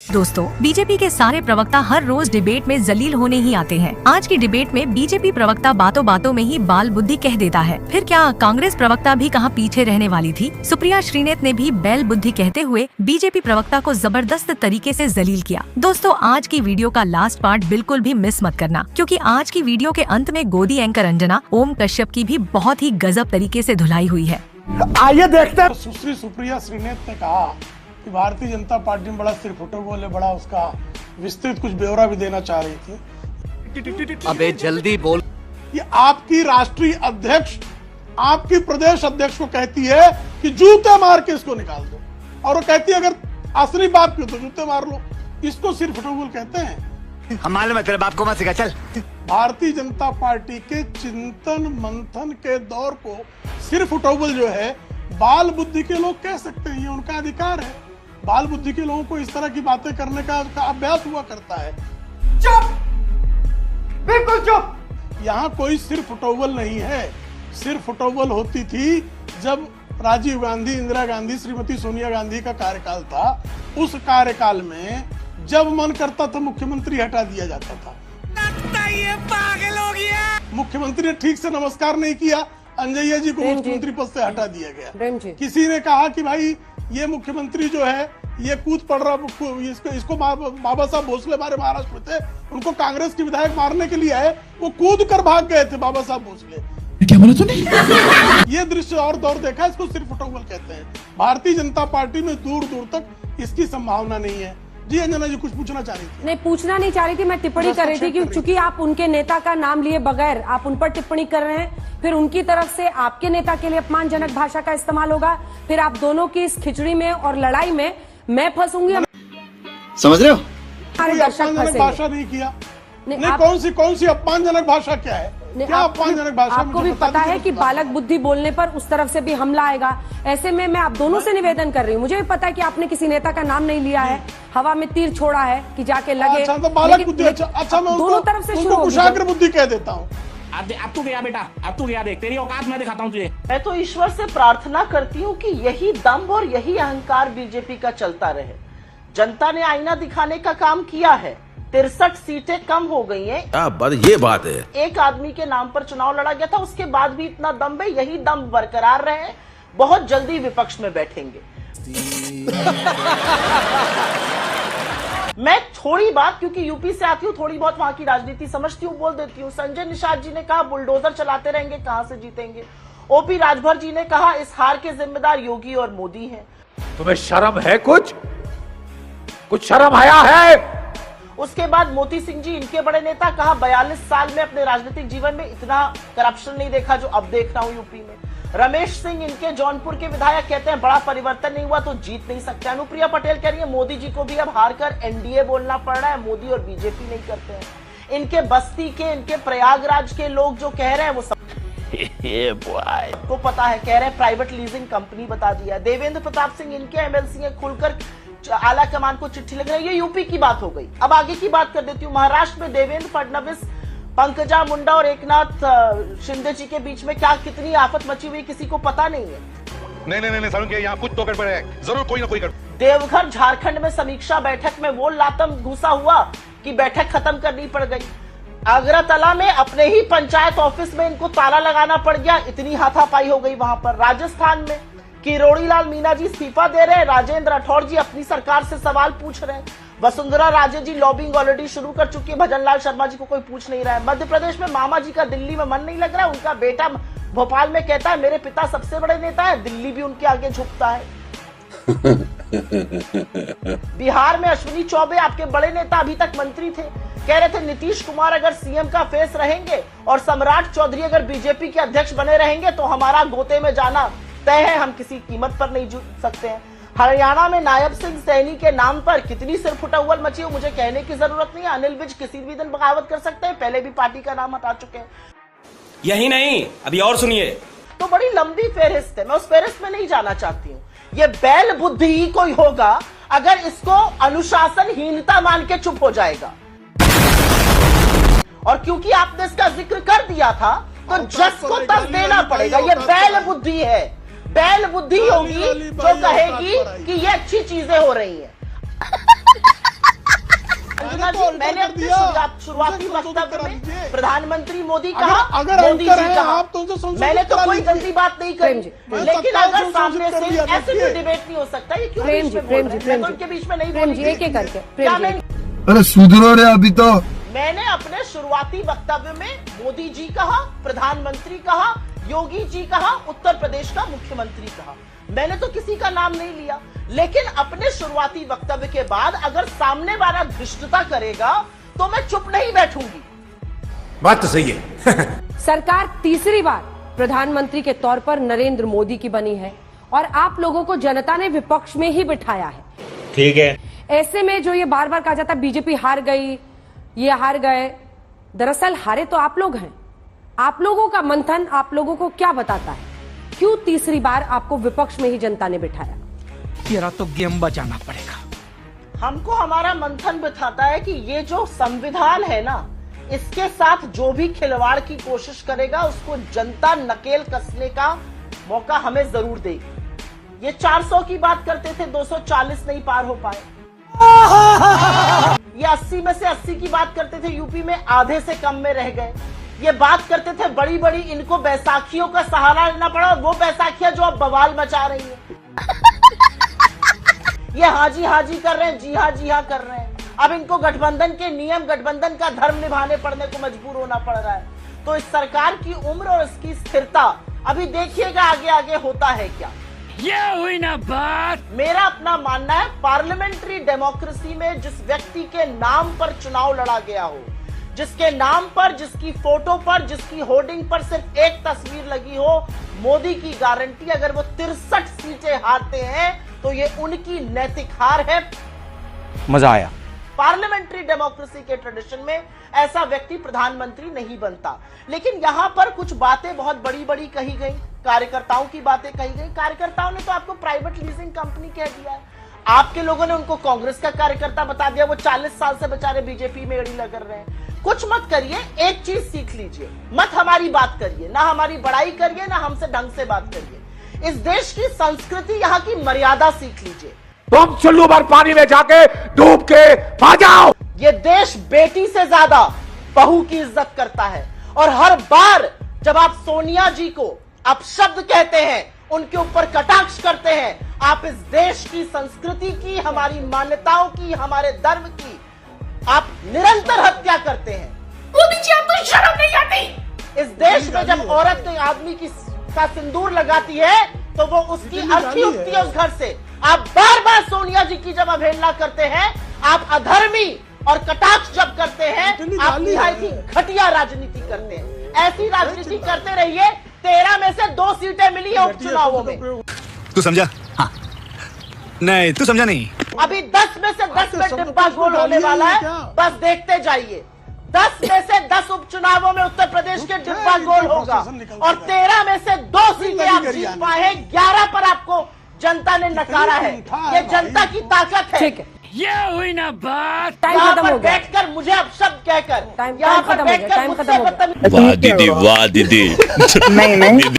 दोस्तों, बीजेपी के सारे प्रवक्ता हर रोज डिबेट में जलील होने ही आते हैं। आज की डिबेट में बीजेपी प्रवक्ता बातों बातों में ही बाल बुद्धि कह देता है। फिर क्या कांग्रेस प्रवक्ता भी कहाँ पीछे रहने वाली थी? सुप्रिया श्रीनेत ने भी बैल बुद्धि कहते हुए बीजेपी प्रवक्ता को जबरदस्त तरीके से जलील किया। दोस्तों, आज की वीडियो का लास्ट पार्ट बिल्कुल भी मिस मत करना, क्योंकि आज की वीडियो के अंत में गोदी एंकर अंजना ओम कश्यप की भी बहुत ही गजब तरीके से धुलाई हुई है। आइए देखते हैं। सुश्री सुप्रिया श्रीनेत ने कहा कि भारतीय जनता पार्टी में बड़ा सिरफुटबॉल है, बड़ा उसका विस्तृत कुछ ब्यौरा भी देना चाह रही थी। अबे जल्दी बोल। ये आपकी राष्ट्रीय अध्यक्ष आपकी प्रदेश अध्यक्ष को कहती है कि जूते मार के इसको निकाल दो, और वो कहती है अगर असली बाप की तो जूते मार लो। इसको सिरफुटबॉल कहते हैं। हमारे में तेरे बाप को मत सिखा, चल। भारतीय जनता पार्टी के चिंतन मंथन के दौर को सिरफुटबॉल जो है बाल बुद्धि के लोग कह सकते हैं, ये उनका अधिकार है। बाल बुद्धि के लोगों को इस तरह की बातें करने का अभ्यास हुआ करता है। चुप, बिल्कुल चुप। यहाँ कोई सिरफुटबॉल नहीं है। सिरफुटबॉल होती थी जब राजीव गांधी, इंदिरा गांधी, श्रीमती सोनिया गांधी का कार्यकाल था। उस कार्यकाल में जब मन करता था मुख्यमंत्री हटा दिया जाता था। ये पागल हो गया। मुख्यमंत्री ने ठीक से नमस्कार नहीं किया, अंजैया जी को मुख्यमंत्री पद से हटा दिया गया। किसी ने कहा कि भाई ये मुख्यमंत्री जो है ये कूद पड़ रहा, इसको बाबा साहब भोसले हमारे महाराष्ट्र में थे, उनको कांग्रेस के विधायक मारने के लिए आए, वो कूद कर भाग गए थे बाबा साहब भोसले। क्या बोला तूने? ये दृश्य और दौर देखा, इसको सिर्फ फुटबॉल कहते हैं। भारतीय जनता पार्टी में दूर दूर तक इसकी संभावना नहीं है। जी अंजना जी कुछ पूछना चाह रही थी? नहीं, पूछना नहीं चाह रही थी, मैं टिप्पणी कर रही थी कि चूंकि आप उनके नेता का नाम लिए बगैर आप उन पर टिप्पणी कर रहे हैं, फिर उनकी तरफ से आपके नेता के लिए अपमानजनक भाषा का इस्तेमाल होगा, फिर आप दोनों की इस खिचड़ी में और लड़ाई में मैं फंसूंगी। समझ रहे हो? कोई अपमानजनक भाषा नहीं किया। नहीं, कौन सी अपमानजनक भाषा क्या है? क्या अपमानजनक भाषा? आपको भी पता है कि बालक बुद्धि बोलने पर उस तरफ से भी हमला आएगा। ऐसे में मैं आप दोनों से निवेदन कर रही हूँ, मुझे भी पता है कि आपने किसी नेता का नाम नहीं लिया है, हवा में तीर छोड़ा है कि जाके लगे। अच्छा, तो बालक बुद्धि। अच्छा, मैं दोनों तरफ से शुरू कुशाग्र बुद्धि कह देता हूँ। अब तू गया बेटा, अब तू गया, देख तेरी औकात मैं दिखाता हूँ तुझे। मैं तो ईश्वर से प्रार्थना करती हूँ कि यही दम्भ और यही अहंकार बीजेपी का चलता रहे। जनता ने आईना दिखाने का काम किया है। 63 सीटें कम हो गई हैं। ये बात है। एक आदमी के नाम पर चुनाव लड़ा गया था, उसके बाद भी इतना दम्भ है। यही दम्भ बरकरार रहे, बहुत जल्दी विपक्ष में बैठेंगे। मैं थोड़ी बात, क्योंकि यूपी से आती हूँ, थोड़ी बहुत वहां की राजनीति समझती हूँ, बोल देती हूँ। संजय निषाद जी ने कहा बुलडोजर चलाते रहेंगे, कहां से जीतेंगे। ओपी राजभर जी ने कहा इस हार के जिम्मेदार योगी और मोदी हैं। तुम्हें शर्म है? कुछ शर्म आया है? उसके बाद मोती सिंह जी, इनके बड़े नेता, कहा 42 साल में अपने राजनीतिक जीवन में इतना करप्शन नहीं देखा जो अब देख रहा हूं यूपी में। रमेश सिंह, इनके जौनपुर के विधायक, कहते हैं बड़ा परिवर्तन नहीं हुआ तो जीत नहीं सकते। अनुप्रिया पटेल कह रही है मोदी जी को भी अब हार कर एनडीए बोलना पड़ रहा है, मोदी और बीजेपी नहीं करते हैं। इनके बस्ती के, इनके प्रयागराज के लोग जो कह रहे हैं वो सब को पता है, कह रहे हैं प्राइवेट लीजिंग कंपनी बता दिया। देवेंद्र प्रताप सिंह, इनके एमएलसी हैं, खुलकर आला कमान को चिट्ठी लिख रहे हैं। ये यूपी की बात हो गई। अब आगे की बात कर देती हूँ। महाराष्ट्र में देवेंद्र फडणवीस, पंकजा मुंडा और एकनाथ शिंदे जी के बीच में क्या कितनी आफत मची हुई किसी को पता नहीं है। नहीं सारुण के यहाँ कुछ तो गड़बड़ है, जरूर कोई ना कोई गड़बड़। देवघर झारखंड में समीक्षा बैठक में वो लातम घुसा हुआ कि बैठक खत्म करनी पड़ गई। अगरतला में अपने ही पंचायत ऑफिस में इनको ताला लगाना पड़ गया, इतनी हाथापाई हो गई वहां पर। राजस्थान में किरोड़ी लाल मीणा जी इस्तीफा दे रहे हैं, राजेंद्र राठौड़ जी अपनी सरकार से सवाल पूछ रहे हैं। वसुंधरा राजे जी लॉबिंग ऑलरेडी शुरू कर चुकी है, भजन लाल शर्मा जी को कोई पूछ नहीं रहा है। मध्य प्रदेश में मामा जी का दिल्ली में मन नहीं लग रहा है, उनका बेटा भोपाल में कहता है मेरे पिता सबसे बड़े नेता है, दिल्ली भी उनके आगे झुकता है। बिहार में अश्विनी चौबे, आपके बड़े नेता, अभी तक मंत्री थे, कह रहे थे नीतीश कुमार अगर सीएम का फेस रहेंगे और सम्राट चौधरी अगर बीजेपी के अध्यक्ष बने रहेंगे तो हमारा गोते में जाना तय है, हम किसी कीमत पर नहीं जुट सकते हैं। हरियाणा में नायब सिंह सैनी के नाम पर कितनी सिरफुटबॉल मची हो मुझे कहने की जरूरत नहीं है। अनिल विज किसी भी दिन बगावत कर सकते हैं, पहले भी पार्टी का नाम हटा चुके हैं। यही नहीं, अभी और सुनिए। तो बड़ी लंबी फेहरिस्त है, मैं उस फेहरिस्त में नहीं जाना चाहती हूँ। ये बैल बुद्धि ही कोई होगा अगर इसको अनुशासनहीनता मान के चुप हो जाएगा। और क्योंकि आपने इसका जिक्र कर दिया था तो जस को तस देना पड़ेगा। ये बैल बुद्धि है, बैल बुद्धि होगी जो कहेगी कि ये अच्छी चीजें हो रही हैं। को अल्टर मैंने कर अपने दिया। शुरुआती संशोधित वक्तव्य करा में दीजिए। प्रधानमंत्री मोदी कहा, अगर मोदी जी अंतर है कहा। आप तो उसे संशोधित मैंने तो करा कोई लीजिए। गंदी बात नहीं करी, मैं लेकिन सत्ताओं अगर को सामने संशोधित कर से दिया, ऐसे भी देखिए। डिबेट नहीं हो सकता। ये क्यों प्रेम बीच जी, में बोल प्रेम रहे जी, हैं? मैं प्रेम तो जी। उनके बीच में नहीं प्रेम बोली जी, थी। एक-एक करके, क्या प्रेम जी। मैं- अरे सुधरो रे अभी तो। मैंने अपने शुरुआती वक्तव्य में मोदी जी कहा, प्रधानमंत्री कहा, योगी जी कहा, उत्तर प्रदेश का मुख्यमंत्री कहा। मैंने तो किसी का नाम नहीं लिया, लेकिन अपने शुरुआती वक्तव्य के बाद अगर सामने वाला धृष्टता करेगा तो मैं चुप नहीं बैठूंगी। बात तो सही है। सरकार तीसरी बार प्रधानमंत्री के तौर पर नरेंद्र मोदी की बनी है और आप लोगों को जनता ने विपक्ष में ही बिठाया है। ठीक है। ऐसे में जो ये बार बार कहा जाता है बीजेपी हार गई, ये हार गए, दरअसल हारे तो आप लोग हैं। आप लोगों का मंथन आप लोगों को क्या बताता है? क्यों तीसरी बार आपको विपक्ष में ही जनता ने बिठाया? तेरा तो गेम बचाना पड़ेगा। हमको हमारा मंथन बताता है कि ये जो संविधान है ना, इसके साथ जो भी खिलवाड़ की कोशिश करेगा उसको जनता नकेल कसने का मौका हमें जरूर देगी। ये 400 की बात करते थे, 240 नहीं पार हो पाए। ये 80 में से 80 की बात करते थे, यूपी में आधे से कम में रह गए। ये बात करते थे बड़ी बड़ी, इनको बैसाखियों का सहारा लेना पड़ा, वो बैसाखियां जो अब बवाल मचा रही है। ये हाँ जी कर रहे हैं, जी हाँ कर रहे हैं। अब इनको गठबंधन के नियम, गठबंधन का धर्म निभाने पड़ने को मजबूर होना पड़ रहा है। तो इस सरकार की उम्र और इसकी स्थिरता अभी देखिएगा आगे आगे होता है क्या। ये हुई ना बात। मेरा अपना मानना है, पार्लियामेंट्री डेमोक्रेसी में जिस व्यक्ति के नाम पर चुनाव लड़ा गया हो, जिसके नाम पर, जिसकी फोटो पर, जिसकी होर्डिंग पर सिर्फ एक तस्वीर लगी हो, मोदी की गारंटी, अगर वो 63 सीटें हारते हैं तो ये उनकी नैतिक हार है। मजा आया। पार्लियामेंट्री डेमोक्रेसी के ट्रेडिशन में ऐसा व्यक्ति प्रधानमंत्री नहीं बनता। लेकिन यहां पर कुछ बातें बहुत बड़ी बड़ी कही गई, कार्यकर्ताओं की बातें कही गई। कार्यकर्ताओं ने तो आपको प्राइवेट लीजिंग कंपनी कह दिया है। आपके लोगों ने उनको कांग्रेस का कार्यकर्ता बता दिया। वो 40 साल से बेचारे बीजेपी में एड़ी लग रहे हैं। कुछ मत करिए, एक चीज सीख लीजिए, मत हमारी बात करिए, ना हमारी बड़ाई करिए, ना हमसे ढंग से बात करिए। इस देश की संस्कृति, यहाँ की मर्यादा सीख लीजिए। तुम चुल्लू भर पानी में जाके डूब के आ जाओ। ये देश बेटी से ज्यादा बहू की इज्जत करता है, और हर बार जब आप सोनिया जी को अपशब्द कहते हैं, उनके ऊपर कटाक्ष करते हैं, आप इस देश की संस्कृति की, हमारी मान्यताओं की, हमारे धर्म की आप निरंतर हत्या करते हैं। मोदी जी, आपको शर्म नहीं आती? इस देश में जब औरत कोई आदमी का सिंदूर लगाती है तो वो उसकी अर्थी उठती है उस घर से। आप बार बार सोनिया जी की जब अवहेलना करते हैं, आप अधर्मी और कटाक्ष जब करते हैं, आप निहायत ही घटिया राजनीति करते हैं। ऐसी राजनीति करते रहिए। 13 में से 2 सीटें मिली है उपचुनावों में। तू समझा? हाँ। नहीं, तू समझा नहीं। अभी 10 में से 10 में डिब्बा गोल होने वाला है, बस देखते जाइए। 10 में से 10 उपचुनावों में उत्तर प्रदेश के डिब्बा गोल होगा, और 13 में से 2 सीटें आप जीत पाए। 11 पर आपको जनता ने नकारा है। ये जनता की ताकत है। ठीक है, ये हुई ना बात। टाइम यहाँ खत्म पर हो गया। बैठकर मुझे अपशब्द कहकर, टाइम यहाँ पर खत्म हो गया, बैठकर टाइम मुझसे खत्म हो गया। बदतमीजी वाह दीदी, वाह दीदी। नहीं दीदी